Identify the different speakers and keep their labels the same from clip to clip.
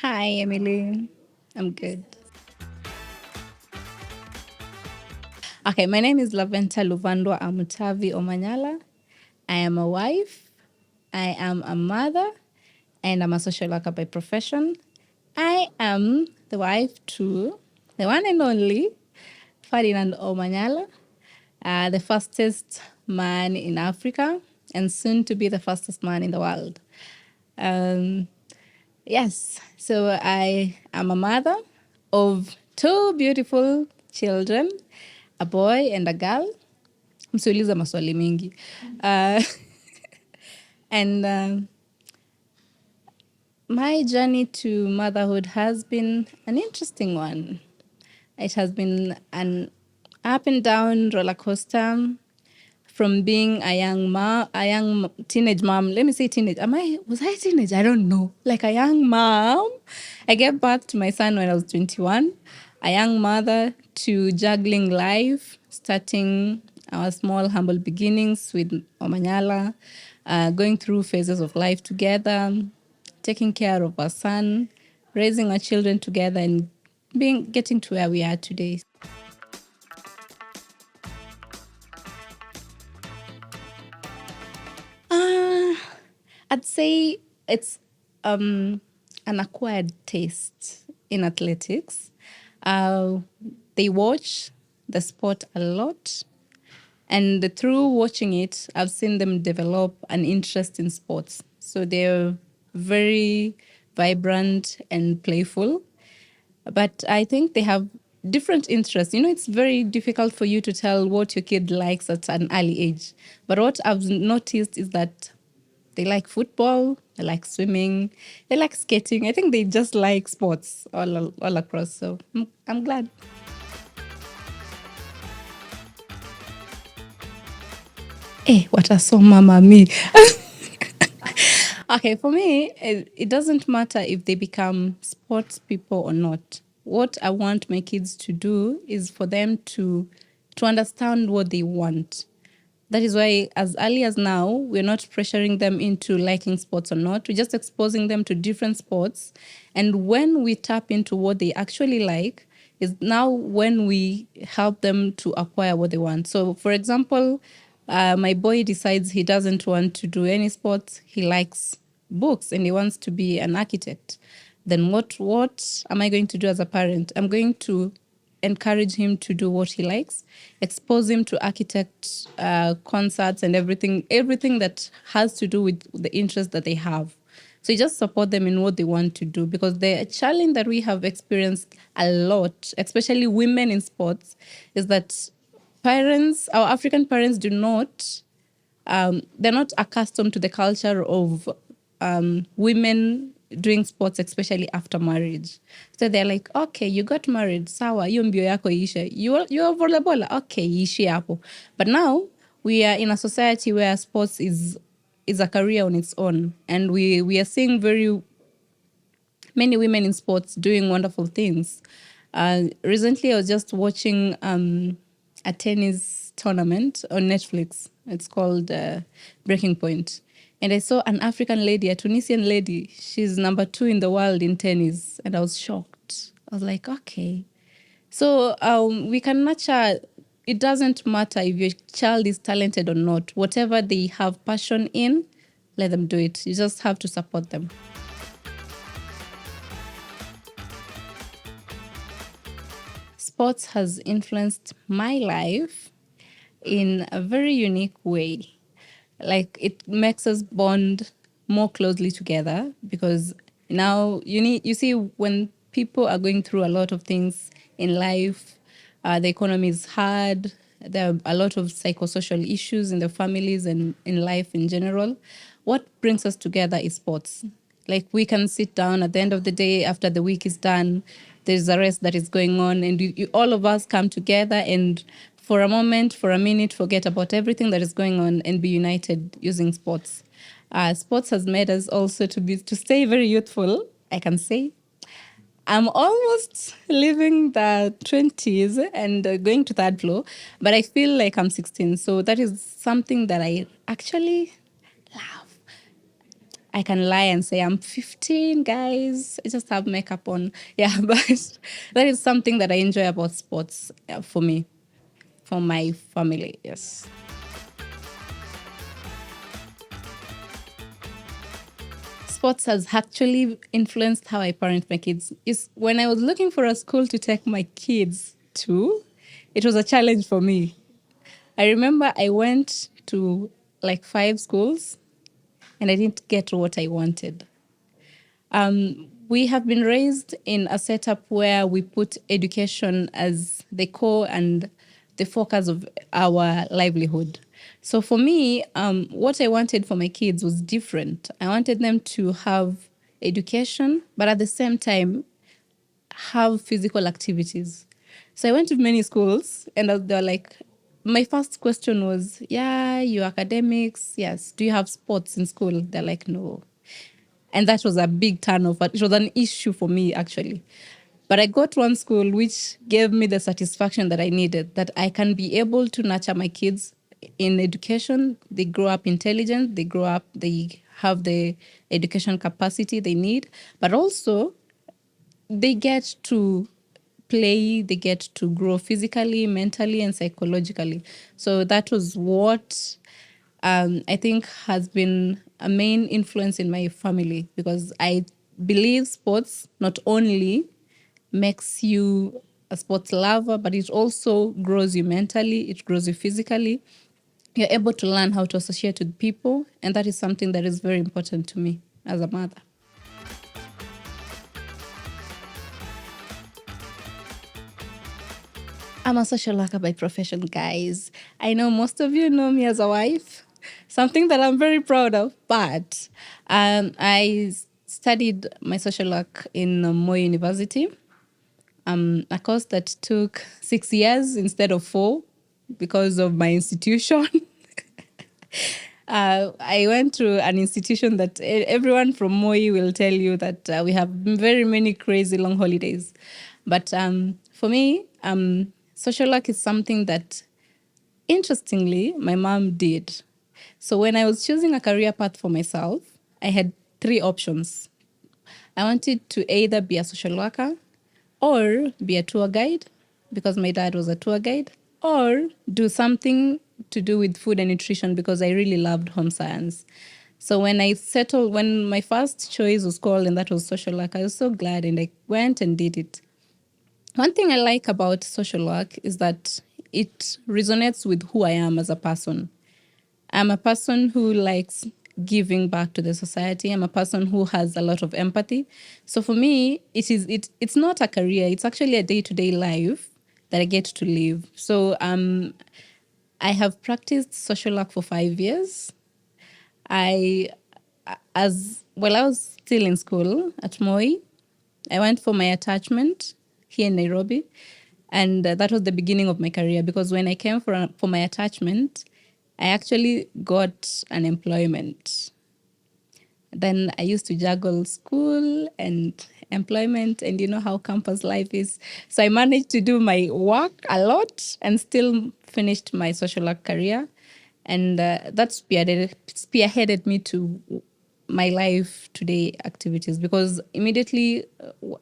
Speaker 1: Hi, Emily. I'm good. Okay, my name is Laventa Omanyala. I am a wife. I am a mother, and I'm a social worker by profession. I am the wife to the one and only Ferdinand Omanyala, the fastest man in Africa, and soon to be the fastest man in the world. Um, Yes. So I am a mother of two beautiful children, a boy and a girl. Msiulize maswali mingi. Uh, and my journey to motherhood has been an interesting one. It has been an up and down roller coaster from being a young teenage mom. Let me say teenage. Was I a teenage? I don't know. Like a young mom. I gave birth to my son when I was 21. A young mother to juggling life, starting our small humble beginnings with Omanyala, going through phases of life together, taking care of our son, raising our children together, and getting to where we are today. Uh, I'd say it's an acquired taste in athletics. Uh, they watch the sport a lot, and through watching it, I've seen them develop an interest in sports. So they're very vibrant and playful. But I think they have different interests. It's very difficult for you to tell what your kid likes at an early age. But what I've noticed is that they like football, they like swimming, they like skating. I think they just like sports all across. So I'm glad. Hey, what a song, Mama Me. Okay, for me, it doesn't matter if they become sports people or not. What I want my kids to do is for them to understand what they want. That is why, as early as now, we're not pressuring them into liking sports or not. We're just exposing them to different sports. And when we tap into what they actually like, is now when we help them to acquire what they want. So, for example, my boy decides he doesn't want to do any sports. He likes books and he wants to be an architect. Then what am I going to do as a parent? I'm going to encourage him to do what he likes, expose him to architect concerts and everything that has to do with the interest that they have. So you just support them in what they want to do, because the challenge that we have experienced a lot, especially women in sports, is that our African parents they're not accustomed to the culture of women doing sports, especially after marriage. So they're like, okay, you got married, sawa, hiyo mbio yako ishe. You're volleyball, okay, ishi hapo. But now we are in a society where sports is a career on its own, and we are seeing very many women in sports doing wonderful things. Recently, I was just watching a tennis tournament on Netflix. It's called Breaking Point. And I saw an African lady, a Tunisian lady. She's number 2 in the world in tennis. And I was shocked. I was like, okay. So we can nurture, it doesn't matter if your child is talented or not. Whatever they have passion in, let them do it. You just have to support them. Sports has influenced my life in a very unique way. Like, it makes us bond more closely together, because now you see, when people are going through a lot of things in life, the economy is hard, there are a lot of psychosocial issues in the families and in life in general. What brings us together is sports. Like, we can sit down at the end of the day after the week is done, there's a rest that is going on, and all of us come together and for a moment, for a minute, forget about everything that is going on and be united using sports. Sports has made us also to stay very youthful, I can say. I'm almost leaving the 20s and going to third floor, but I feel like I'm 16. So that is something that I actually love. I can lie and say I'm 15, guys. I just have makeup on. Yeah, but that is something that I enjoy about sports for me, for my family. Yes. Sports has actually influenced how I parent my kids. Is when I was looking for a school to take my kids to, it was a challenge for me. I remember I went to like 5 schools and I didn't get what I wanted. We have been raised in a setup where we put education as the core and the focus of our livelihood. So for me, what I wanted for my kids was different. I wanted them to have education, but at the same time, have physical activities. So I went to many schools and they were like, my first question was, yeah, your academics, yes. Do you have sports in school? They're like, no. And that was a big turnoff. It was an issue for me, actually. But I got one school which gave me the satisfaction that I needed, that I can be able to nurture my kids in education. They grow up intelligent, they grow up, they have the education capacity they need, but also they get to play, they get to grow physically, mentally, and psychologically. So that was what I think has been a main influence in my family, because I believe sports not only makes you a sports lover, but it also grows you mentally, it grows you physically. You're able to learn how to associate with people, and that is something that is very important to me as a mother. I'm a social worker by profession, guys. I know most of you know me as a wife, something that I'm very proud of, but I studied my social work in Moi University, a course that took 6 years instead of 4 because of my institution. I went to an institution that everyone from Moi will tell you that we have very many crazy long holidays. But for me, social work is something that, interestingly, my mom did. So when I was choosing a career path for myself, I had 3 options. I wanted to either be a social worker or be a tour guide, because my dad was a tour guide, or do something to do with food and nutrition, because I really loved home science. So when my first choice was called, and that was social work, I was so glad and I went and did it. One thing I like about social work is that it resonates with who I am as a person. I'm a person who likes giving back to the society. I'm a person who has a lot of empathy. So for me, it's not a career. It's actually a day-to-day life that I get to live. So I have practiced social work for 5 years. I was still in school at Moi. I went for my attachment here in Nairobi, and that was the beginning of my career, because when I came for my attachment, I actually got an employment. Then I used to juggle school and employment, and you know how campus life is. So I managed to do my work a lot and still finished my social work career. And that spearheaded me to my life today activities, because immediately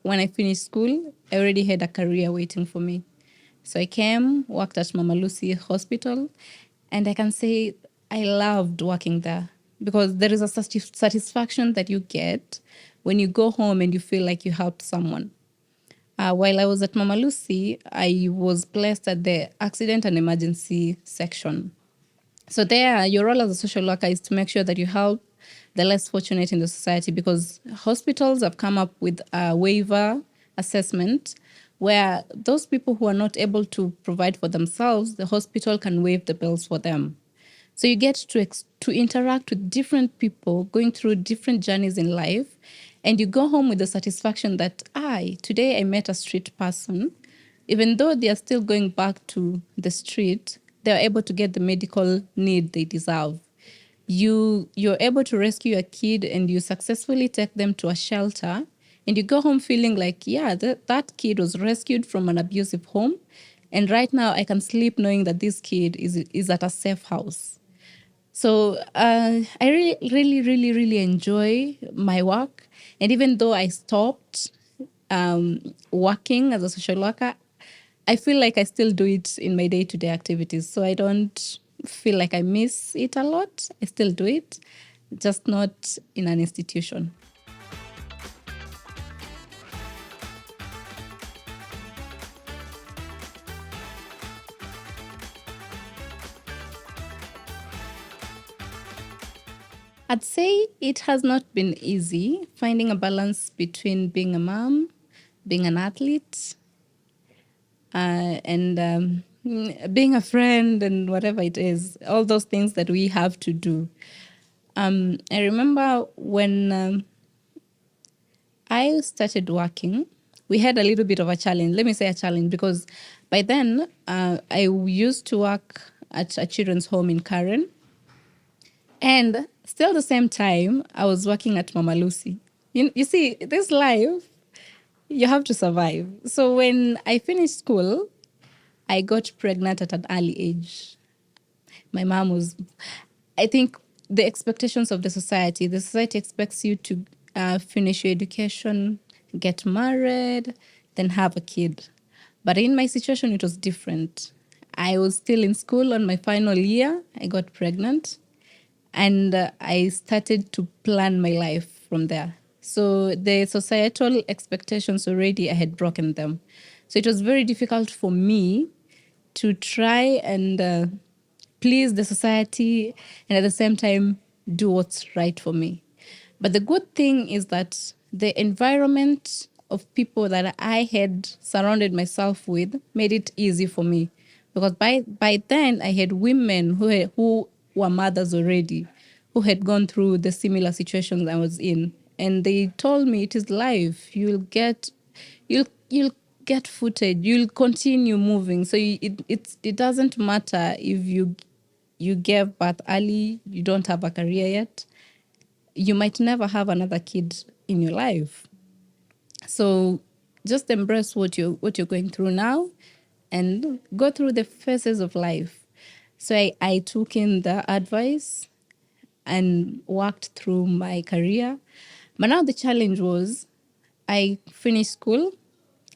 Speaker 1: when I finished school, I already had a career waiting for me. So I came, worked at Mama Lucy Hospital, and I can say I loved working there, because there is a satisfaction that you get when you go home and you feel like you helped someone. While I was at Mama Lucy, I was placed at the accident and emergency section. So there, your role as a social worker is to make sure that you help the less fortunate in the society, because hospitals have come up with a waiver assessment where those people who are not able to provide for themselves, the hospital can waive the bills for them. So you get to interact with different people going through different journeys in life, and you go home with the satisfaction that, today I met a street person. Even though they are still going back to the street, they are able to get the medical need they deserve. You're able to rescue a kid and you successfully take them to a shelter, and you go home feeling like, that kid was rescued from an abusive home, and right now I can sleep knowing that this kid is at a safe house. So I really enjoy my work. And even though I stopped working as a social worker, I feel like I still do it in my day-to-day activities. So I don't feel like I miss it a lot. I still do it, just not in an institution. I'd say it has not been easy finding a balance between being a mom, being an athlete, and being a friend and whatever it is, all those things that we have to do. I remember when I started working, we had a little bit of a challenge. Let me say a challenge because by then I used to work at a children's home in Karen. And still the same time, I was working at Mama Lucy. You see, this life, you have to survive. So when I finished school, I got pregnant at an early age. My mom was, I think, the expectations of the society expects you to finish your education, get married, then have a kid. But in my situation, it was different. I was still in school on my final year. I got pregnant and I started to plan my life from there. So the societal expectations already, I had broken them. So it was very difficult for me to try and please the society and at the same time do what's right for me. But the good thing is that the environment of people that I had surrounded myself with made it easy for me. Because by then I had women who were mothers already, who had gone through the similar situations I was in. And they told me it is life. You'll get footage. You'll continue moving. So it doesn't matter if you gave birth early, you don't have a career yet, you might never have another kid in your life. So just embrace what you're going through now and go through the phases of life. So I took in the advice and worked through my career. But now the challenge was I finished school,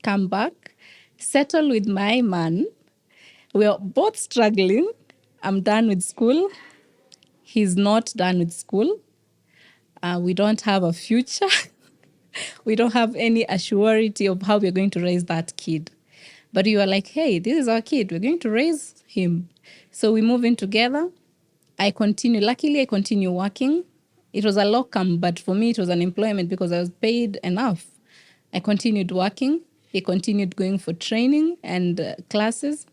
Speaker 1: come back, settle with my man. We are both struggling. I'm done with school. He's not done with school. We don't have a future. We don't have any assurity of how we're going to raise that kid. But you are like, hey, this is our kid. We're going to raise him. So we move in together. Luckily, I continue working. It was a locum, but for me, it was an employment because I was paid enough. I continued working. He continued going for training and classes.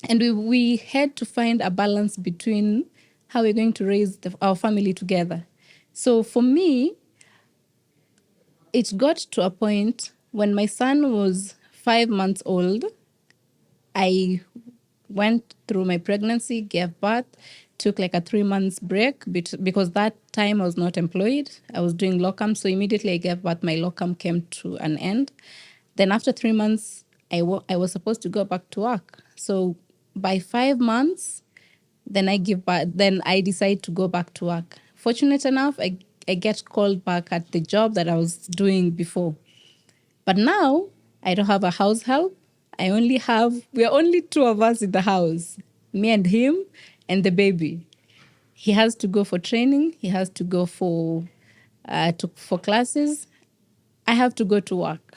Speaker 1: And we had to find a balance between how we're going to raise our family together. So for me, it got to a point when my son was 5 months old, I went through my pregnancy, gave birth, took like a 3 months break because that time I was not employed. I was doing locum. So immediately I gave birth, my locum came to an end. Then after 3 months, I was supposed to go back to work. So by 5 months, then I give birth, then I decide to go back to work. Fortunate enough, I get called back at the job that I was doing before. But now I don't have a house help. We are only two of us in the house, me and him and the baby. He has to go for training. He has to go for classes. I have to go to work.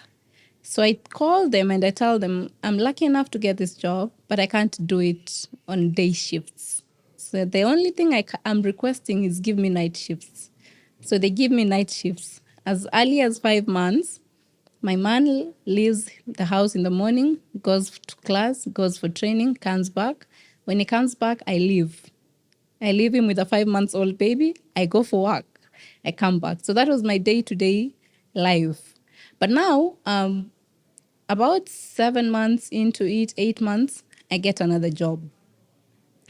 Speaker 1: So I call them and I tell them, I'm lucky enough to get this job, but I can't do it on day shifts. So the only thing I'm requesting is give me night shifts. So they give me night shifts. As early as 5 months, my man leaves the house in the morning, goes to class, goes for training, comes back. When he comes back, I leave. I leave him with a 5 months old baby. I go for work. I come back. So that was my day-to-day life. But now, about 7 months into it, 8 months, I get another job.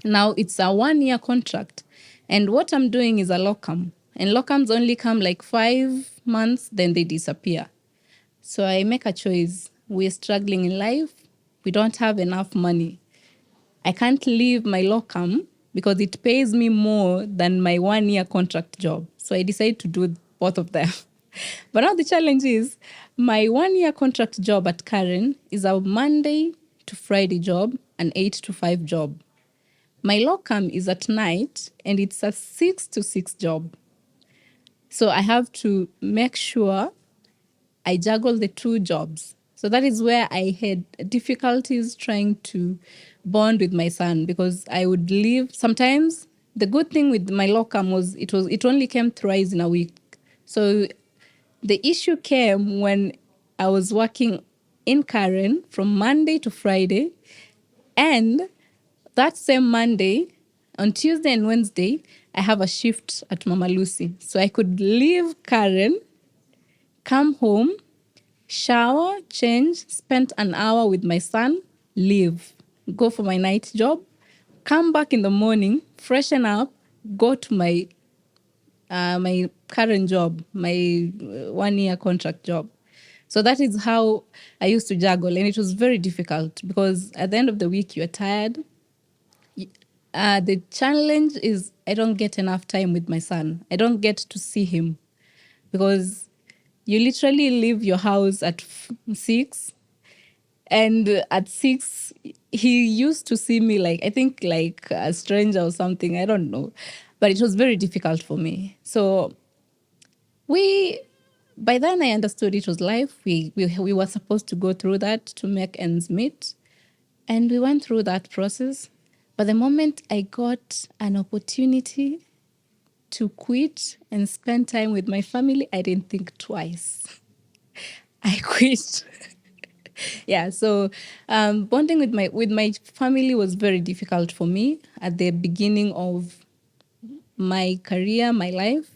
Speaker 1: Now it's a 1-year contract. And what I'm doing is a locum. And locums only come like 5 months, then they disappear. So I make a choice. We're struggling in life. We don't have enough money. I can't leave my locum because it pays me more than my 1 year contract job. So I decided to do both of them. But now the challenge is my 1 year contract job at Karen is a Monday to Friday job, an 8 to 5 job. My locum is at night and it's a 6 to 6 job. So I have to make sure I juggle the two jobs. So that is where I had difficulties trying to bond with my son, because I would leave. Sometimes the good thing with my locum was it only came thrice in a week. So the issue came when I was working in Karen from Monday to Friday, and that same Monday, on Tuesday and Wednesday, I have a shift at Mama Lucy. So I could leave Karen, come home, shower, change, spend an hour with my son, leave, go for my night job, come back in the morning, freshen up, go to my current job, my 1 year contract job. So that is how I used to juggle, and it was very difficult because at the end of the week you're tired. The challenge is I don't get enough time with my son. I don't get to see him because you literally leave your house at 6, and at 6 he used to see me like, I think, like a stranger or something. I don't know, but it was very difficult for me. So by then I understood it was life. We were supposed to go through that to make ends meet, and we went through that process. But the moment I got an opportunity to quit and spend time with my family, I didn't think twice. I quit. Yeah, so bonding with my family was very difficult for me at the beginning of my career, my life.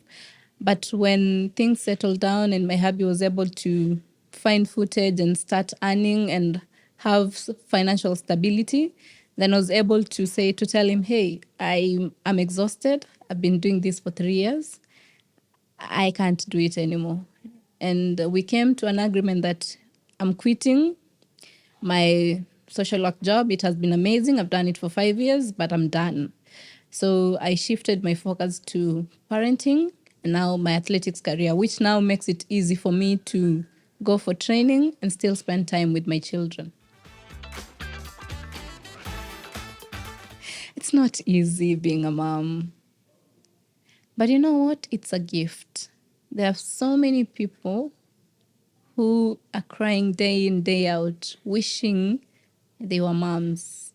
Speaker 1: But when things settled down and my hubby was able to find footage and start earning and have financial stability, then I was able to tell him, hey, I'm exhausted. I've been doing this for 3 years. I can't do it anymore. And we came to an agreement that I'm quitting my social work job. It has been amazing. I've done it for 5 years, but I'm done. So I shifted my focus to parenting and now my athletics career, which now makes it easy for me to go for training and still spend time with my children. It's not easy being a mom. But you know what? It's a gift. There are so many people who are crying day in, day out, wishing they were moms.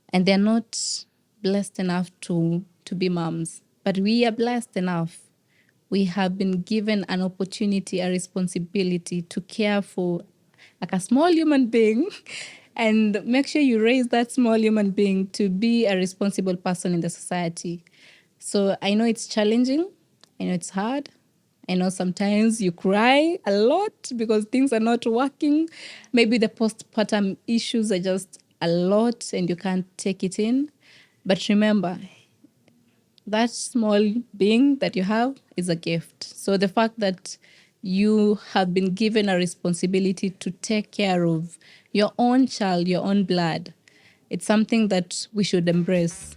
Speaker 1: And they're not blessed enough to be moms. But we are blessed enough. We have been given an opportunity, a responsibility to care for like a small human being and make sure you raise that small human being to be a responsible person in the society. So I know it's challenging. I know it's hard. I know sometimes you cry a lot because things are not working. Maybe the postpartum issues are just a lot and you can't take it in. But remember, that small being that you have is a gift. So the fact that you have been given a responsibility to take care of your own child, your own blood, it's something that we should embrace.